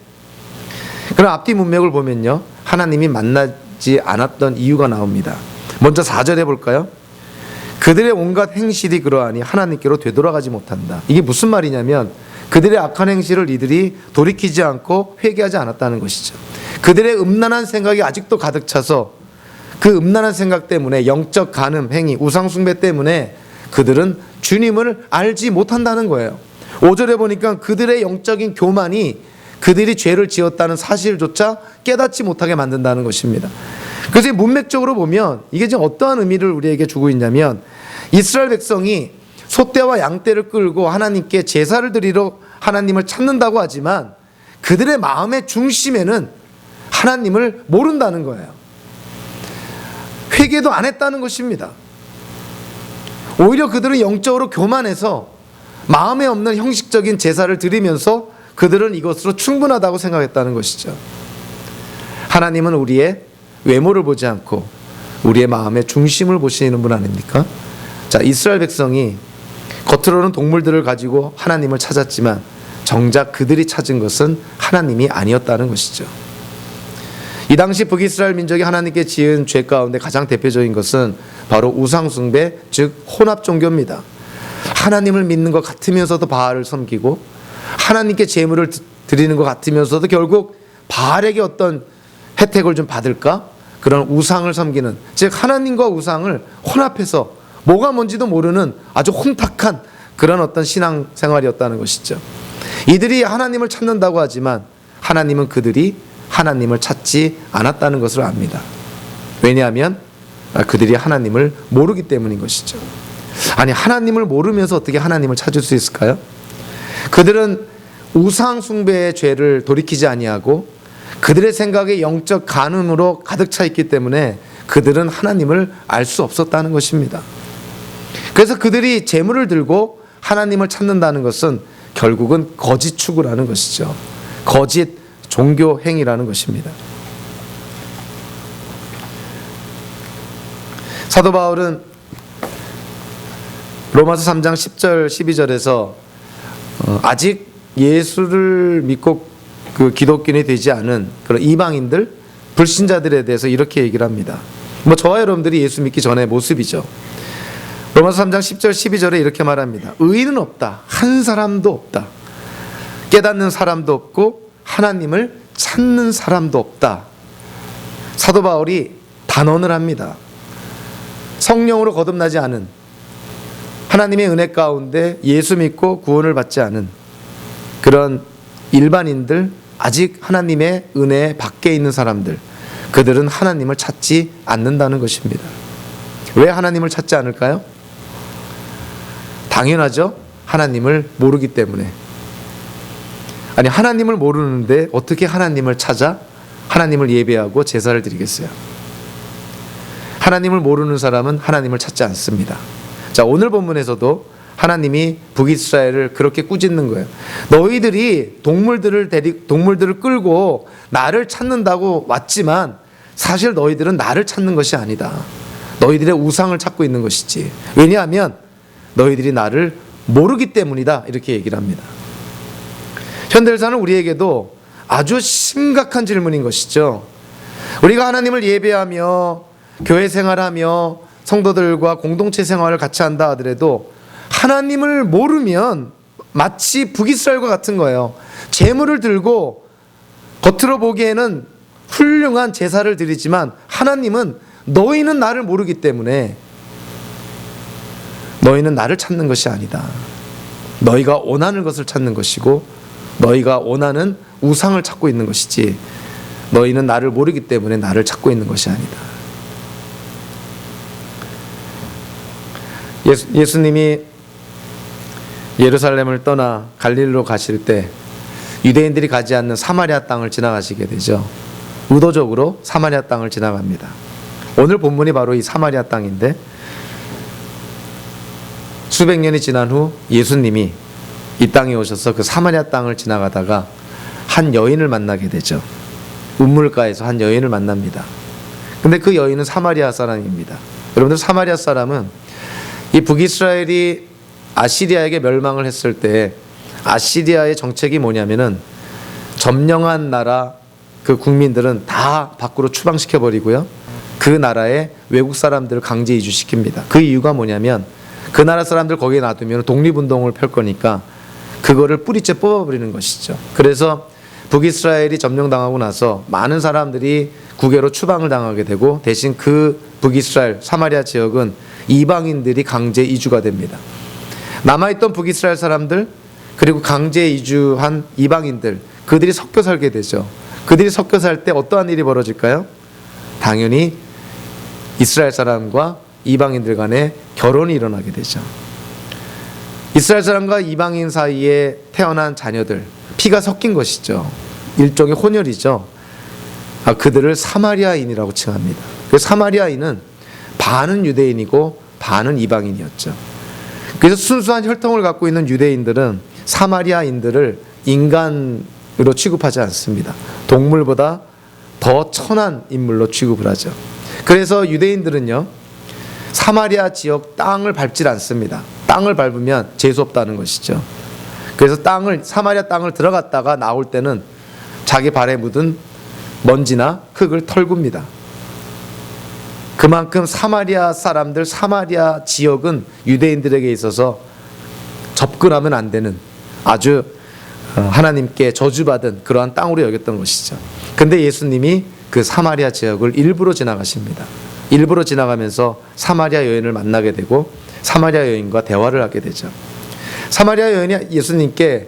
그럼 앞뒤 문맥을 보면요, 하나님이 만나지 않았던 이유가 나옵니다. 먼저 4절에 볼까요? 그들의 온갖 행실이 그러하니 하나님께로 되돌아가지 못한다. 이게 무슨 말이냐면 그들의 악한 행실을 이들이 돌이키지 않고 회개하지 않았다는 것이죠. 그들의 음란한 생각이 아직도 가득 차서 그 음란한 생각 때문에 영적 간음, 행위, 우상숭배 때문에 그들은 주님을 알지 못한다는 거예요. 5절에 보니까 그들의 영적인 교만이 그들이 죄를 지었다는 사실조차 깨닫지 못하게 만든다는 것입니다. 그래서 문맥적으로 보면 이게 지금 어떠한 의미를 우리에게 주고 있냐면, 이스라엘 백성이 소떼와 양떼를 끌고 하나님께 제사를 드리러 하나님을 찾는다고 하지만 그들의 마음의 중심에는 하나님을 모른다는 거예요. 회개도 안 했다는 것입니다. 오히려 그들은 영적으로 교만해서 마음에 없는 형식적인 제사를 드리면서 그들은 이것으로 충분하다고 생각했다는 것이죠. 하나님은 우리의 외모를 보지 않고 우리의 마음의 중심을 보시는 분 아닙니까? 자, 이스라엘 백성이 겉으로는 동물들을 가지고 하나님을 찾았지만 정작 그들이 찾은 것은 하나님이 아니었다는 것이죠. 이 당시 북이스라엘 민족이 하나님께 지은 죄 가운데 가장 대표적인 것은 바로 우상숭배, 즉 혼합 종교입니다. 하나님을 믿는 것 같으면서도 바알을 섬기고 하나님께 제물을 드리는 것 같으면서도 결국 바알에게 어떤 혜택을 좀 받을까? 그런 우상을 섬기는, 즉 하나님과 우상을 혼합해서 뭐가 뭔지도 모르는 아주 혼탁한 그런 어떤 신앙생활이었다는 것이죠. 이들이 하나님을 찾는다고 하지만 하나님은 그들이 하나님을 찾지 않았다는 것을 압니다. 왜냐하면 그들이 하나님을 모르기 때문인 것이죠. 아니, 하나님을 모르면서 어떻게 하나님을 찾을 수 있을까요? 그들은 우상 숭배의 죄를 돌이키지 아니하고 그들의 생각에 영적 간음으로 가득 차 있기 때문에 그들은 하나님을 알 수 없었다는 것입니다. 그래서 그들이 제물을 들고 하나님을 찾는다는 것은 결국은 거짓 추구라는 것이죠. 거짓 종교 행위라는 것입니다. 사도 바울은 로마서 3장 10절 12절에서 아직 예수를 믿고 그 기독교인이 되지 않은 그런 이방인들, 불신자들에 대해서 이렇게 얘기를 합니다. 저와 여러분들이 예수 믿기 전의 모습이죠. 로마서 3장 10절 12절에 이렇게 말합니다. 의인은 없다. 한 사람도 없다. 깨닫는 사람도 없고 하나님을 찾는 사람도 없다. 사도 바울이 단언을 합니다. 성령으로 거듭나지 않은, 하나님의 은혜 가운데 예수 믿고 구원을 받지 않은 그런 일반인들, 아직 하나님의 은혜 밖에 있는 사람들, 그들은 하나님을 찾지 않는다는 것입니다. 왜 하나님을 찾지 않을까요? 당연하죠. 하나님을 모르기 때문에. 아니, 하나님을 모르는데 어떻게 하나님을 찾아 하나님을 예배하고 제사를 드리겠어요? 하나님을 모르는 사람은 하나님을 찾지 않습니다. 자, 오늘 본문에서도 하나님이 북이스라엘을 그렇게 꾸짖는 거예요. 너희들이 동물들을 끌고 나를 찾는다고 왔지만 사실 너희들은 나를 찾는 것이 아니다. 너희들의 우상을 찾고 있는 것이지. 왜냐하면 너희들이 나를 모르기 때문이다. 이렇게 얘기를 합니다. 현대사는 우리에게도 아주 심각한 질문인 것이죠. 우리가 하나님을 예배하며 교회 생활하며 성도들과 공동체 생활을 같이 한다 하더라도 하나님을 모르면 마치 북이스라엘과 같은 거예요. 제물을 들고 겉으로 보기에는 훌륭한 제사를 드리지만 하나님은 너희는 나를 모르기 때문에 너희는 나를 찾는 것이 아니다. 너희가 원하는 것을 찾는 것이고 너희가 원하는 우상을 찾고 있는 것이지 너희는 나를 모르기 때문에 나를 찾고 있는 것이 아니다. 예수님이 예루살렘을 떠나 갈릴리로 가실 때 유대인들이 가지 않는 사마리아 땅을 지나가시게 되죠. 의도적으로 사마리아 땅을 지나갑니다. 오늘 본문이 바로 이 사마리아 땅인데 수백 년이 지난 후 예수님이 이 땅에 오셔서 그 사마리아 땅을 지나가다가 한 여인을 만나게 되죠. 우물가에서 한 여인을 만납니다. 근데 그 여인은 사마리아 사람입니다. 여러분들, 사마리아 사람은 이 북이스라엘이 아시리아에게 멸망을 했을 때 아시리아의 정책이 뭐냐면은 점령한 나라 그 국민들은 다 밖으로 추방시켜버리고요. 그 나라에 외국 사람들을 강제 이주시킵니다. 그 이유가 뭐냐면 그 나라 사람들 거기에 놔두면 독립운동을 펼 거니까 그거를 뿌리째 뽑아버리는 것이죠. 그래서 북이스라엘이 점령당하고 나서 많은 사람들이 국외로 추방을 당하게 되고 대신 그 북이스라엘 사마리아 지역은 이방인들이 강제 이주가 됩니다. 남아있던 북이스라엘 사람들 그리고 강제 이주한 이방인들 그들이 섞여 살게 되죠. 그들이 섞여 살 때 어떠한 일이 벌어질까요? 당연히 이스라엘 사람과 이방인들 간에 결혼이 일어나게 되죠. 이스라엘 사람과 이방인 사이에 태어난 자녀들, 피가 섞인 것이죠. 일종의 혼혈이죠. 그들을 사마리아인이라고 칭합니다. 그 사마리아인은 반은 유대인이고 반은 이방인이었죠. 그래서 순수한 혈통을 갖고 있는 유대인들은 사마리아인들을 인간으로 취급하지 않습니다. 동물보다 더 천한 인물로 취급을 하죠. 그래서 유대인들은요, 사마리아 지역 땅을 밟질 않습니다. 땅을 밟으면 재수없다는 것이죠. 그래서 사마리아 땅을 들어갔다가 나올 때는 자기 발에 묻은 먼지나 흙을 털굽니다. 그만큼 사마리아 사람들, 사마리아 지역은 유대인들에게 있어서 접근하면 안 되는 아주 하나님께 저주받은 그러한 땅으로 여겼던 것이죠. 근데 예수님이 그 사마리아 지역을 일부러 지나가십니다. 일부러 지나가면서 사마리아 여인을 만나게 되고 사마리아 여인과 대화를 하게 되죠. 사마리아 여인이 예수님께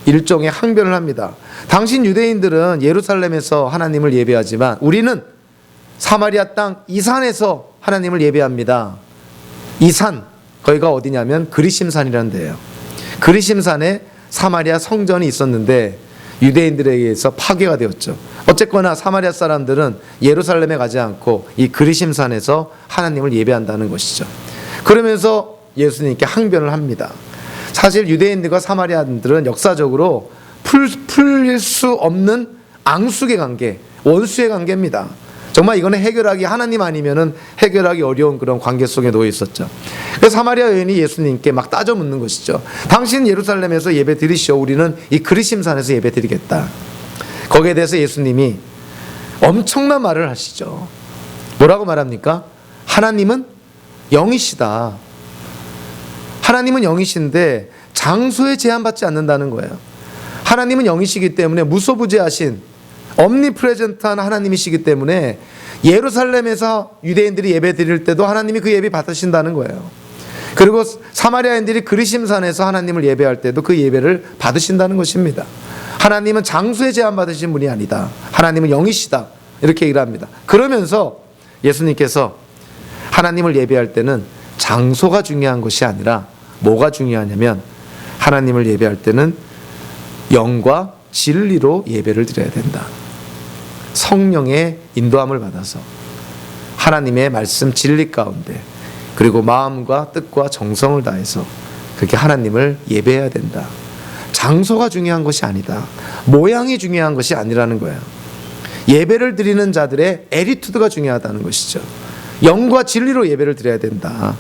일종의 항변을 합니다. 당신 유대인들은 예루살렘에서 하나님을 예배하지만 우리는 사마리아 땅 이 산에서 하나님을 예배합니다. 이 산, 거기가 어디냐면 그리심산이라는 데예요. 그리심산에 사마리아 성전이 있었는데 유대인들에 의해서 파괴가 되었죠. 어쨌거나 사마리아 사람들은 예루살렘에 가지 않고 이 그리심산에서 하나님을 예배한다는 것이죠. 그러면서 예수님께 항변을 합니다. 사실 유대인들과 사마리아인들은 역사적으로 풀릴 수 없는 앙숙의 관계, 원수의 관계입니다. 정말 이거는 해결하기, 하나님 아니면은 해결하기 어려운 그런 관계 속에 놓여 있었죠. 그래서 사마리아 여인이 예수님께 막 따져 묻는 것이죠. 당신 예루살렘에서 예배 드리시오. 우리는 이 그리심산에서 예배 드리겠다. 거기에 대해서 예수님이 엄청난 말을 하시죠. 뭐라고 말합니까? 하나님은 영이시다. 하나님은 영이신데 장소에 제한받지 않는다는 거예요. 하나님은 영이시기 때문에 무소부재하신 엄니프레젠트한 하나님이시기 때문에 예루살렘에서 유대인들이 예배 드릴 때도 하나님이 그 예배 받으신다는 거예요. 그리고 사마리아인들이 그리심산에서 하나님을 예배할 때도 그 예배를 받으신다는 것입니다. 하나님은 장소에 제한받으신 분이 아니다. 하나님은 영이시다. 이렇게 얘기를 합니다. 그러면서 예수님께서 하나님을 예배할 때는 장소가 중요한 것이 아니라 뭐가 중요하냐면 하나님을 예배할 때는 영과 진리로 예배를 드려야 된다. 성령의 인도함을 받아서 하나님의 말씀 진리 가운데 그리고 마음과 뜻과 정성을 다해서 그렇게 하나님을 예배해야 된다. 장소가 중요한 것이 아니다. 모양이 중요한 것이 아니라는 거예요. 예배를 드리는 자들의 애리투드가 중요하다는 것이죠. 영과 진리로 예배를 드려야 된다.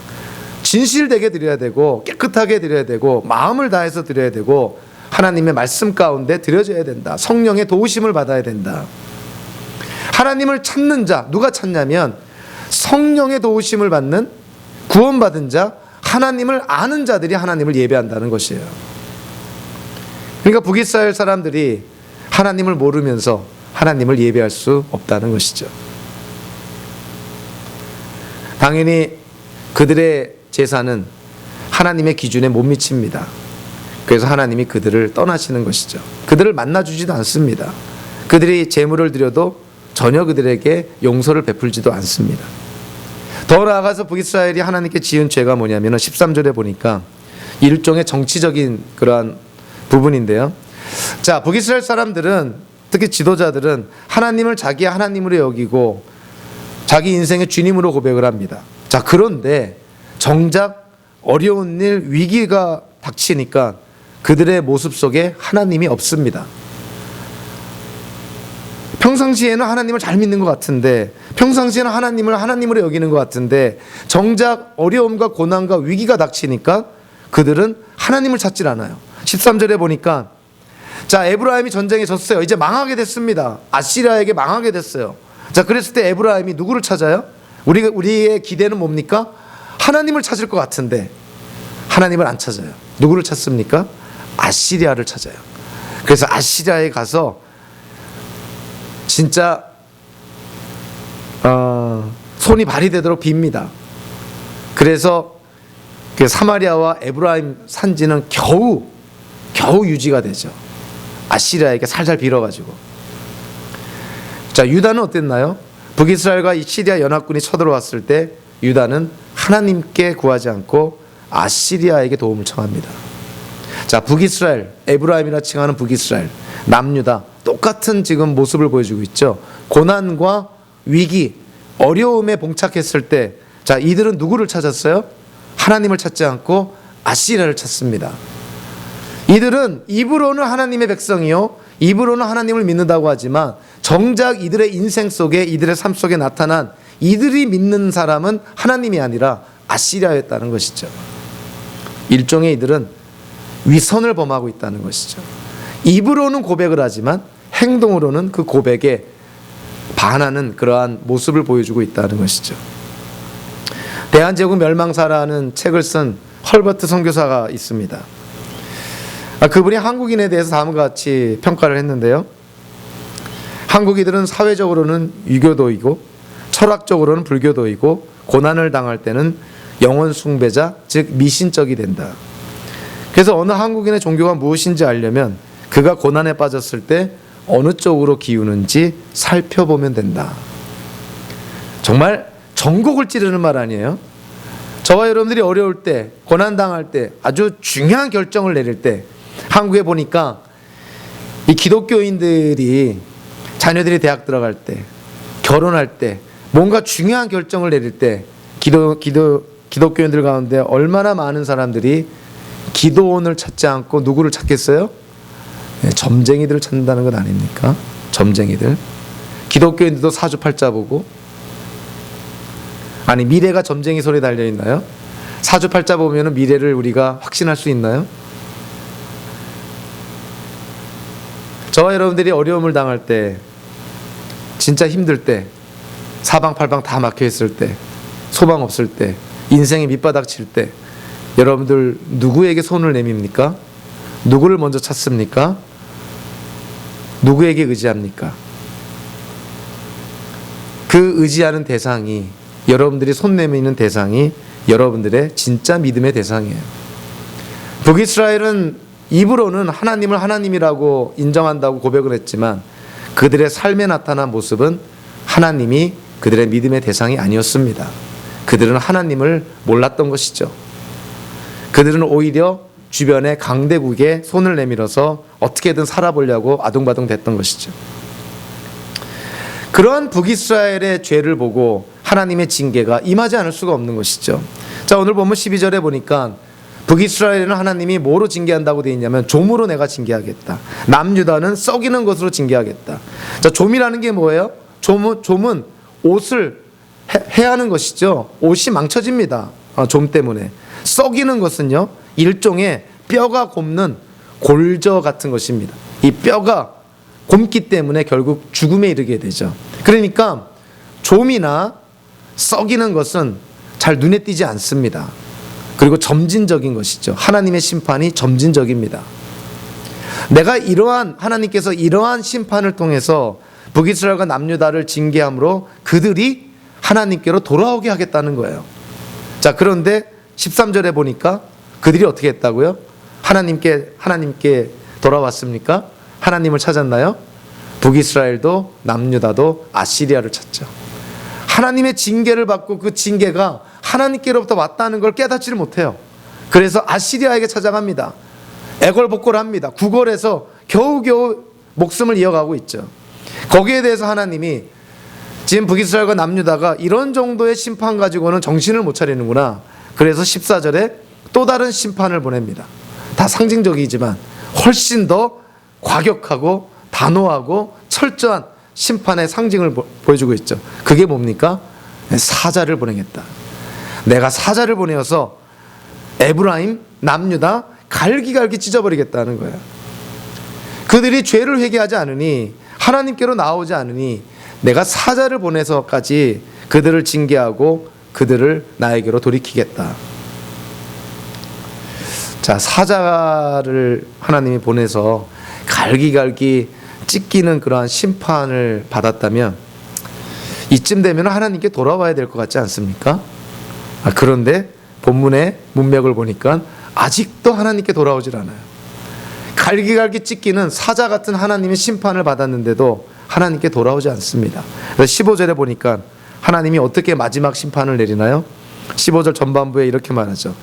진실되게 드려야 되고 깨끗하게 드려야 되고 마음을 다해서 드려야 되고 하나님의 말씀 가운데 드려져야 된다. 성령의 도우심을 받아야 된다. 하나님을 찾는 자, 누가 찾냐면 성령의 도우심을 받는 구원받은 자, 하나님을 아는 자들이 하나님을 예배한다는 것이에요. 그러니까 북이스라엘 사람들이 하나님을 모르면서 하나님을 예배할 수 없다는 것이죠. 당연히 그들의 제사는 하나님의 기준에 못 미칩니다. 그래서 하나님이 그들을 떠나시는 것이죠. 그들을 만나주지도 않습니다. 그들이 제물을 드려도 전혀 그들에게 용서를 베풀지도 않습니다. 더 나아가서 북이스라엘이 하나님께 지은 죄가 뭐냐면 13절에 보니까 일종의 정치적인 그러한 부분인데요. 자, 북이스라엘 사람들은 특히 지도자들은 하나님을 자기의 하나님으로 여기고 자기 인생의 주님으로 고백을 합니다. 자, 그런데 정작 어려운 일, 위기가 닥치니까 그들의 모습 속에 하나님이 없습니다. 평상시에는 하나님을 잘 믿는 것 같은데, 평상시에는 하나님을 하나님으로 여기는 것 같은데, 정작 어려움과 고난과 위기가 닥치니까 그들은 하나님을 찾질 않아요. 13절에 보니까 자, 에브라임이 전쟁에 졌어요. 이제 망하게 됐습니다. 아시리아에게 망하게 됐어요. 자, 그랬을 때 에브라임이 누구를 찾아요? 우리의 기대는 뭡니까? 하나님을 찾을 것 같은데 하나님을 안 찾아요. 누구를 찾습니까? 아시리아를 찾아요. 그래서 아시리아에 가서 진짜 손이 발이 되도록 빕니다. 그래서 그 사마리아와 에브라임 산지는 겨우 유지가 되죠. 아시리아에게 살살 빌어가지고. 자, 유다는 어땠나요? 북이스라엘과 이 시리아 연합군이 쳐들어왔을 때 유다는 하나님께 구하지 않고 아시리아에게 도움을 청합니다. 자, 북이스라엘, 에브라임이라 칭하는 북이스라엘, 남유다 똑같은 지금 모습을 보여주고 있죠. 고난과 위기, 어려움에 봉착했을 때, 자, 이들은 누구를 찾았어요? 하나님을 찾지 않고 아시리아를 찾습니다. 이들은 입으로는 하나님의 백성이요, 입으로는 하나님을 믿는다고 하지만 정작 이들의 인생 속에, 이들의 삶 속에 나타난 이들이 믿는 사람은 하나님이 아니라 아시리아였다는 것이죠. 일종의 이들은 위선을 범하고 있다는 것이죠. 입으로는 고백을 하지만 행동으로는 그 고백에 반하는 그러한 모습을 보여주고 있다는 것이죠. 대한제국 멸망사라는 책을 쓴 헐버트 선교사가 있습니다. 그분이 한국인에 대해서 다음과 같이 평가를 했는데요. 한국인들은 사회적으로는 유교도이고 철학적으로는 불교도이고 고난을 당할 때는 영원 숭배자, 즉 미신적이 된다. 그래서 어느 한국인의 종교가 무엇인지 알려면 그가 고난에 빠졌을 때 어느 쪽으로 기우는지 살펴보면 된다. 정말 전곡을 찌르는 말 아니에요? 저와 여러분들이 어려울 때, 고난당할 때, 아주 중요한 결정을 내릴 때, 한국에 보니까 이 기독교인들이 자녀들이 대학 들어갈 때, 결혼할 때, 뭔가 중요한 결정을 내릴 때 기독교인들 가운데 얼마나 많은 사람들이 기도원을 찾지 않고 누구를 찾겠어요? 점쟁이들을 찾는다는 것 아닙니까? 점쟁이들. 기독교인들도 사주팔자 보고, 아니 미래가 점쟁이 손에 달려있나요? 사주팔자 보면 미래를 우리가 확신할 수 있나요? 저와 여러분들이 어려움을 당할 때, 진짜 힘들 때, 사방팔방 다 막혀있을 때, 소망 없을 때, 인생이 밑바닥 칠 때, 여러분들 누구에게 손을 내밉니까? 누구를 먼저 찾습니까? 누구에게 의지합니까? 그 의지하는 대상이, 여러분들이 손 내미는 대상이 여러분들의 진짜 믿음의 대상이에요. 북이스라엘은 입으로는 하나님을 하나님이라고 인정한다고 고백을 했지만 그들의 삶에 나타난 모습은 하나님이 그들의 믿음의 대상이 아니었습니다. 그들은 하나님을 몰랐던 것이죠. 그들은 오히려 주변의 강대국에 손을 내밀어서 어떻게든 살아보려고 아둥바둥 됐던 것이죠. 그러한 북이스라엘의 죄를 보고 하나님의 징계가 임하지 않을 수가 없는 것이죠. 자, 오늘 보면 12절에 보니까 북이스라엘은 하나님이 뭐로 징계한다고 되어 있냐면 좀으로 내가 징계하겠다. 남유다는 썩이는 것으로 징계하겠다. 자, 좀이라는 게 뭐예요? 좀은 옷을 해하는 것이죠. 옷이 망쳐집니다. 좀 때문에. 썩이는 것은요, 일종의 뼈가 곱는 골저 같은 것입니다. 이 뼈가 곪기 때문에 결국 죽음에 이르게 되죠. 그러니까 좀이나 썩이는 것은 잘 눈에 띄지 않습니다. 그리고 점진적인 것이죠. 하나님의 심판이 점진적입니다. 하나님께서 이러한 심판을 통해서 북이스라엘과 남유다를 징계함으로 그들이 하나님께로 돌아오게 하겠다는 거예요. 자, 그런데 13절에 보니까 그들이 어떻게 했다고요? 하나님께 돌아왔습니까? 하나님을 찾았나요? 북이스라엘도 남유다도 아시리아를 찾죠. 하나님의 징계를 받고 그 징계가 하나님께로부터 왔다는 걸 깨닫지를 못해요. 그래서 아시리아에게 찾아갑니다. 애걸복걸합니다. 구걸해서 겨우겨우 목숨을 이어가고 있죠. 거기에 대해서 하나님이 지금 북이스라엘과 남유다가 이런 정도의 심판 가지고는 정신을 못 차리는구나. 그래서 14절에 또 다른 심판을 보냅니다. 다 상징적이지만 훨씬 더 과격하고 단호하고 철저한 심판의 상징을 보여주고 있죠. 그게 뭡니까? 사자를 보내겠다. 내가 사자를 보내어서 에브라임, 남유다 갈기갈기 찢어버리겠다는 거예요. 그들이 죄를 회개하지 않으니, 하나님께로 나오지 않으니 내가 사자를 보내서까지 그들을 징계하고 그들을 나에게로 돌이키겠다. 자, 사자를 하나님이 보내서 갈기갈기 찢기는 그러한 심판을 받았다면 이쯤 되면 하나님께 돌아와야 될 것 같지 않습니까? 그런데 본문의 문맥을 보니까 아직도 하나님께 돌아오질 않아요. 갈기갈기 찢기는 사자 같은 하나님의 심판을 받았는데도 하나님께 돌아오지 않습니다. 그래서 15절에 보니까 하나님이 어떻게 마지막 심판을 내리나요? 15절 전반부에 이렇게 말하죠.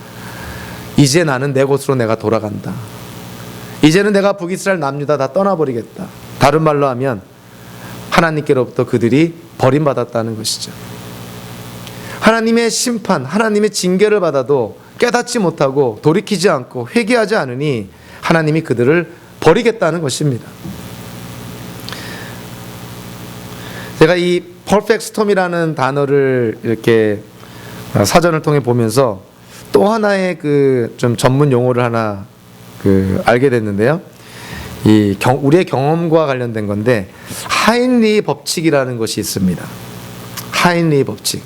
이제 나는 내 곳으로 내가 돌아간다. 이제는 내가 북이스라엘 남유다 다 떠나버리겠다. 다른 말로 하면 하나님께로부터 그들이 버림받았다는 것이죠. 하나님의 심판, 하나님의 징계를 받아도 깨닫지 못하고 돌이키지 않고 회개하지 않으니 하나님이 그들을 버리겠다는 것입니다. 제가 이 perfect storm이라는 단어를 이렇게 사전을 통해 보면서 또 하나의 그 좀 전문 용어를 하나 알게 됐는데요. 우리의 경험과 관련된 건데 하인리 법칙이라는 것이 있습니다. 하인리 법칙.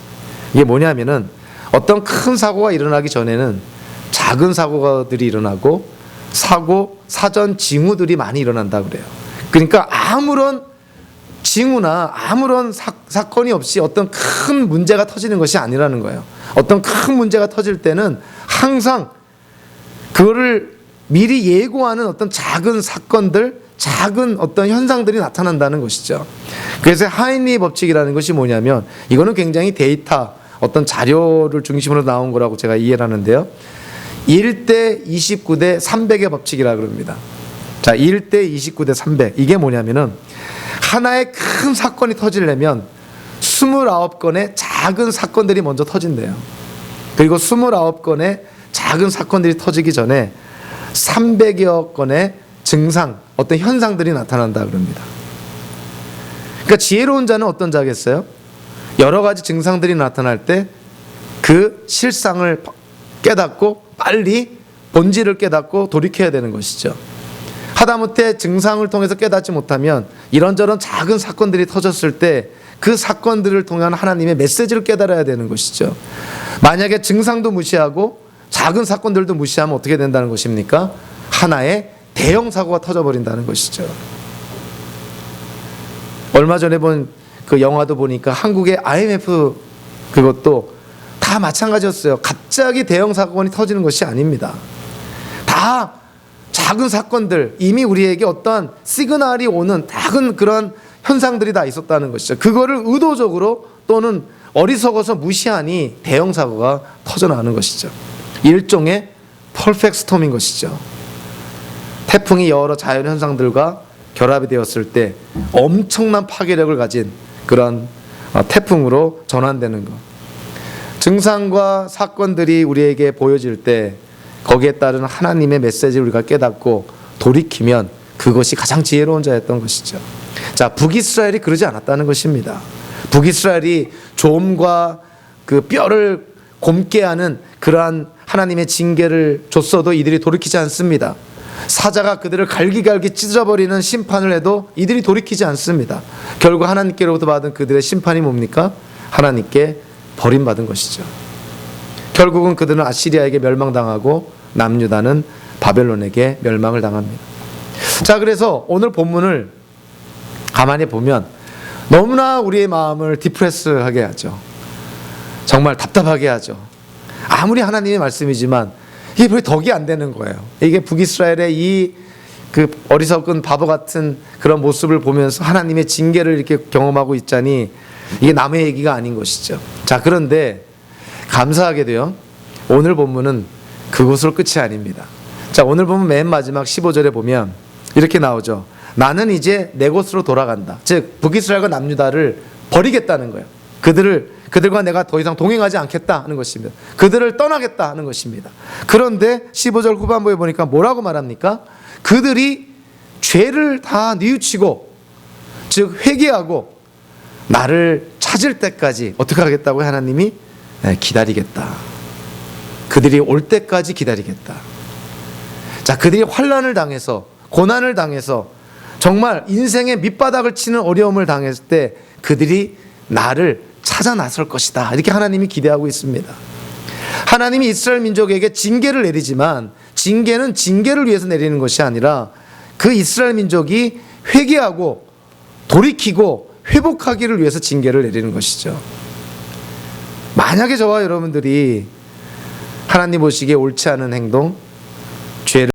이게 뭐냐면은 어떤 큰 사고가 일어나기 전에는 작은 사고들이 일어나고 사전 징후들이 많이 일어난다 그래요. 그러니까 아무런 징후나 아무런 사건이 없이 어떤 큰 문제가 터지는 것이 아니라는 거예요. 어떤 큰 문제가 터질 때는 항상 그거를 미리 예고하는 어떤 작은 사건들, 작은 어떤 현상들이 나타난다는 것이죠. 그래서 하인리 법칙이라는 것이 뭐냐면 이거는 굉장히 데이터, 어떤 자료를 중심으로 나온 거라고 제가 이해를 하는데요. 1대 29대 300의 법칙이라 그럽니다. 자, 1대 29대 300. 이게 뭐냐면은 하나의 큰 사건이 터지려면 29건의 작은 사건들이 먼저 터진대요. 그리고 29건의 작은 사건들이 터지기 전에 300여 건의 증상, 어떤 현상들이 나타난다 그럽니다. 그러니까 지혜로운 자는 어떤 자겠어요? 여러 가지 증상들이 나타날 때 그 실상을 깨닫고 빨리 본질을 깨닫고 돌이켜야 되는 것이죠. 하다못해 증상을 통해서 깨닫지 못하면 이런저런 작은 사건들이 터졌을 때 그 사건들을 통한 하나님의 메시지를 깨달아야 되는 것이죠. 만약에 증상도 무시하고 작은 사건들도 무시하면 어떻게 된다는 것입니까? 하나의 대형 사고가 터져버린다는 것이죠. 얼마 전에 본 그 영화도 보니까 한국의 IMF 그것도 다 마찬가지였어요. 갑자기 대형 사건이 터지는 것이 아닙니다. 다 작은 사건들, 이미 우리에게 어떠한 시그널이 오는 작은 그런 현상들이 다 있었다는 것이죠. 그거를 의도적으로 또는 어리석어서 무시하니 대형 사고가 터져나가는 것이죠. 일종의 퍼펙트 스톰인 것이죠. 태풍이 여러 자연 현상들과 결합이 되었을 때 엄청난 파괴력을 가진 그런 태풍으로 전환되는 것. 증상과 사건들이 우리에게 보여질 때 거기에 따른 하나님의 메시지를 우리가 깨닫고 돌이키면 그것이 가장 지혜로운 자였던 것이죠. 자, 북이스라엘이 그러지 않았다는 것입니다. 북이스라엘이 좀과 그 뼈를 곪게 하는 그러한 하나님의 징계를 줬어도 이들이 돌이키지 않습니다. 사자가 그들을 갈기갈기 찢어버리는 심판을 해도 이들이 돌이키지 않습니다. 결국 하나님께로부터 받은 그들의 심판이 뭡니까? 하나님께 버림받은 것이죠. 결국은 그들은 아시리아에게 멸망당하고 남유다는 바벨론에게 멸망을 당합니다. 자, 그래서 오늘 본문을 가만히 보면 너무나 우리의 마음을 디프레스하게 하죠. 정말 답답하게 하죠. 아무리 하나님의 말씀이지만 이게 왜 덕이 안 되는 거예요. 이게 북이스라엘의 이 그 어리석은 바보 같은 그런 모습을 보면서 하나님의 징계를 이렇게 경험하고 있자니 이게 남의 얘기가 아닌 것이죠. 자, 그런데 감사하게도요, 오늘 본문은 그것으로 끝이 아닙니다. 자, 오늘 본문 맨 마지막 15절에 보면 이렇게 나오죠. 나는 이제 내 곳으로 돌아간다. 즉 북이스라엘과 남유다를 버리겠다는 거예요. 그들과 내가 더 이상 동행하지 않겠다 하는 것입니다. 그들을 떠나겠다 하는 것입니다. 그런데 15절 후반부에 보니까 뭐라고 말합니까? 그들이 죄를 다 뉘우치고 즉 회개하고 나를 찾을 때까지 어떻게 하겠다고 하나님이? 기다리겠다. 그들이 올 때까지 기다리겠다. 자, 그들이 환난을 당해서 고난을 당해서 정말 인생의 밑바닥을 치는 어려움을 당했을 때 그들이 나를 찾아 나설 것이다. 이렇게 하나님이 기대하고 있습니다. 하나님이 이스라엘 민족에게 징계를 내리지만 징계는 징계를 위해서 내리는 것이 아니라 그 이스라엘 민족이 회개하고 돌이키고 회복하기를 위해서 징계를 내리는 것이죠. 만약에 저와 여러분들이 하나님 보시기에 옳지 않은 행동, 죄를